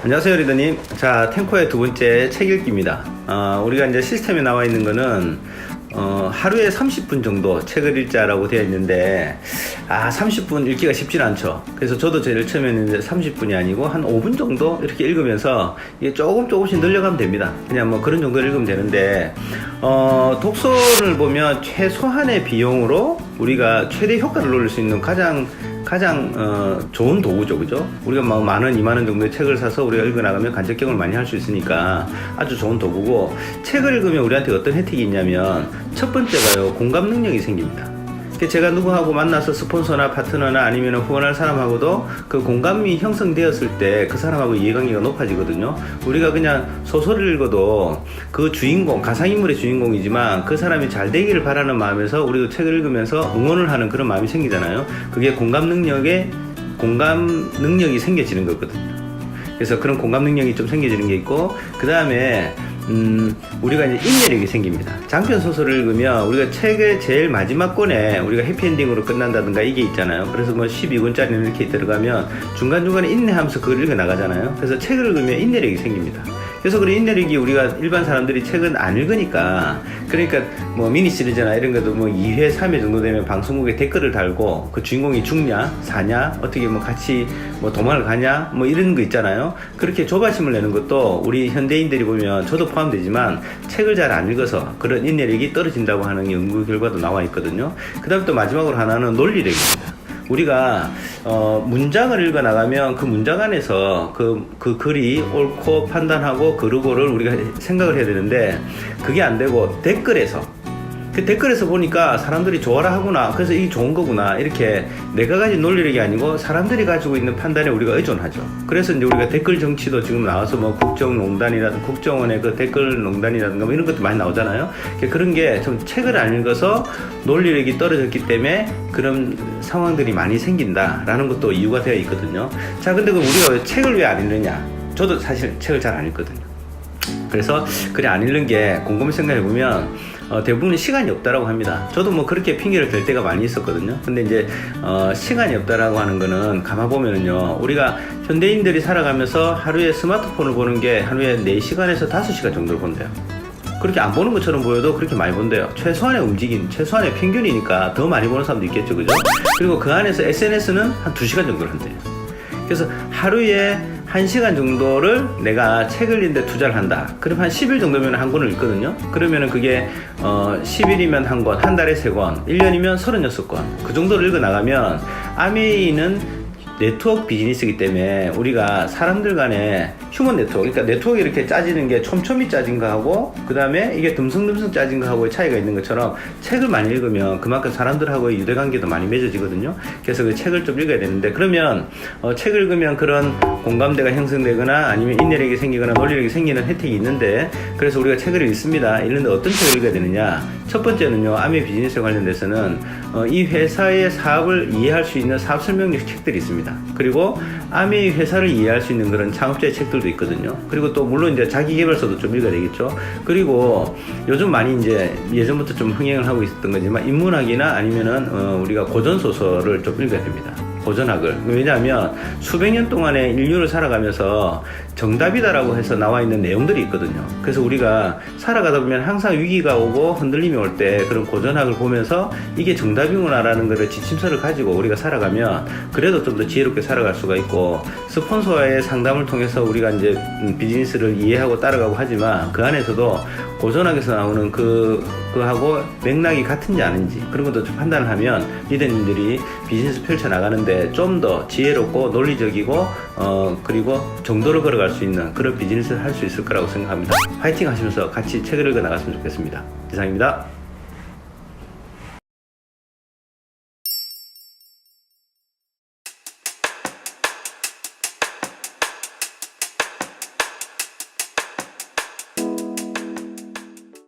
안녕하세요, 리더님. 자, 탱커의 두 번째 책 읽기입니다. 우리가 이제 시스템에 나와 있는 거는 하루에 30분 정도 책을 읽자라고 되어 있는데 30분 읽기가 쉽진 않죠. 그래서 저도 제일 처음에는 이제 30분이 아니고 한 5분 정도 이렇게 읽으면서 이게 조금씩 늘려가면 됩니다. 그냥 뭐 그런 정도 읽으면 되는데 독서를 보면 최소한의 비용으로 우리가 최대 효과를 노릴 수 있는 가장 좋은 도구죠, 그죠? 우리가 막 10,000원, 20,000원 정도의 책을 사서 우리가 읽어나가면 간접경을 많이 할 수 있으니까 아주 좋은 도구고, 책을 읽으면 우리한테 어떤 혜택이 있냐면 첫 번째가요, 공감 능력이 생깁니다. 제가 누구하고 만나서 스폰서나 파트너나 아니면 후원할 사람하고도 그 공감이 형성되었을 때 그 사람하고 이해관계가 높아지거든요. 우리가 그냥 소설을 읽어도 그 주인공, 가상인물의 주인공이지만 그 사람이 잘 되기를 바라는 마음에서 우리도 책을 읽으면서 응원을 하는 그런 마음이 생기잖아요. 그게 공감 능력이 생겨지는 거거든요. 그래서 그런 공감 능력이 좀 생겨지는 게 있고, 그 다음에 우리가 이제 인내력이 생깁니다. 장편 소설을 읽으면 우리가 책의 제일 마지막 권에 우리가 해피엔딩으로 끝난다든가 이게 있잖아요. 그래서 뭐 12권짜리는 이렇게 들어가면 중간중간에 인내하면서 그걸 읽어 나가잖아요. 그래서 책을 읽으면 인내력이 생깁니다. 그래서 그런 인내력이 우리가 일반 사람들이 책은 안 읽으니까, 그러니까 뭐 미니 시리즈나 이런 것도 뭐 2회, 3회 정도 되면 방송국에 댓글을 달고 그 주인공이 죽냐, 사냐, 어떻게 뭐 같이 뭐 도망을 가냐, 뭐 이런 거 있잖아요. 그렇게 조바심을 내는 것도 우리 현대인들이 보면 저도 포함되지만 책을 잘 안 읽어서 그런 인내력이 떨어진다고 하는 연구 결과도 나와 있거든요. 그 다음에 또 마지막으로 하나는 논리력입니다. 우리가 문장을 읽어 나가면 그 문장 안에서 그 글이 옳고 판단하고 그르고를 우리가 생각을 해야 되는데, 그게 안 되고 댓글에서 보니까 사람들이 좋아라 하구나, 그래서 이게 좋은 거구나, 이렇게 내가 가진 논리력이 아니고 사람들이 가지고 있는 판단에 우리가 의존하죠. 그래서 이제 우리가 댓글 정치도 지금 나와서 뭐 국정원의 그 댓글 농단이라든가 뭐 이런 것도 많이 나오잖아요. 그런 게 좀 책을 안 읽어서 논리력이 떨어졌기 때문에 그런 상황들이 많이 생긴다라는 것도 이유가 되어 있거든요. 자, 근데 우리가 왜 책을 왜 안 읽느냐? 저도 사실 책을 잘 안 읽거든요. 그래서 그래 안 읽는 게 곰곰이 생각해보면 대부분 시간이 없다라고 합니다. 저도 뭐 그렇게 핑계를 댈 때가 많이 있었거든요. 근데 이제 시간이 없다라고 하는 거는 가만 보면은요, 우리가 현대인들이 살아가면서 하루에 스마트폰을 보는 게 하루에 4시간에서 5시간 정도를 본대요. 그렇게 안 보는 것처럼 보여도 그렇게 많이 본대요. 최소한의 움직임, 최소한의 평균이니까 더 많이 보는 사람도 있겠죠, 그죠? 그리고 그 안에서 SNS는 한 2시간 정도를 한대요. 그래서 하루에 1시간 정도를 내가 책을 읽는데 투자를 한다. 그럼 한 10일 정도면 한 권을 읽거든요. 그러면은 그게 10일이면 한 권, 한 달에 3권, 1년이면 36권. 그 정도를 읽어 나가면, 아메이는 네트워크 비즈니스이기 때문에 우리가 사람들 간에 휴먼 네트워크, 그러니까 네트워크 이렇게 짜지는 게 촘촘히 짜진 거하고 그 다음에 이게 듬성듬성 짜진 거하고의 차이가 있는 것처럼, 책을 많이 읽으면 그만큼 사람들하고의 유대관계도 많이 맺어지거든요. 그래서 그 책을 좀 읽어야 되는데, 그러면 책을 읽으면 그런 공감대가 형성되거나 아니면 인내력이 생기거나 논리력이 생기는 혜택이 있는데, 그래서 우리가 책을 읽습니다. 읽는데 어떤 책을 읽어야 되느냐? 첫 번째는요, 아메 비즈니스에 관련돼서는 이 회사의 사업을 이해할 수 있는 사업 설명력 책들이 있습니다. 그리고 아메 회사를 이해할 수 있는 그런 창업자의 책들도 있거든요. 그리고 또 물론 이제 자기계발서도 좀 읽어야 되겠죠. 그리고 요즘 많이 이제 예전부터 좀 흥행을 하고 있었던 거지만 인문학이나 아니면은 우리가 고전소설을 좀 읽어야 됩니다. 고전학을. 왜냐하면 수백 년 동안의 인류를 살아가면서 정답이다라고 해서 나와 있는 내용들이 있거든요. 그래서 우리가 살아가다 보면 항상 위기가 오고 흔들림이 올 때 그런 고전학을 보면서 이게 정답이구나라는 거를 지침서를 가지고 우리가 살아가면 그래도 좀 더 지혜롭게 살아갈 수가 있고, 스폰서와의 상담을 통해서 우리가 이제 비즈니스를 이해하고 따라가고 하지만 그 안에서도 고전학에서 나오는 그하고 맥락이 같은지 아닌지 그런 것도 좀 판단을 하면 리더님들이 비즈니스 펼쳐 나가는데 좀 더 지혜롭고 논리적이고 그리고 정도를 걸어갈 수 있는 그런 비즈니스를 할 수 있을 거라고 생각합니다. 파이팅 하시면서 같이 책을 읽어 나갔으면 좋겠습니다. 이상입니다.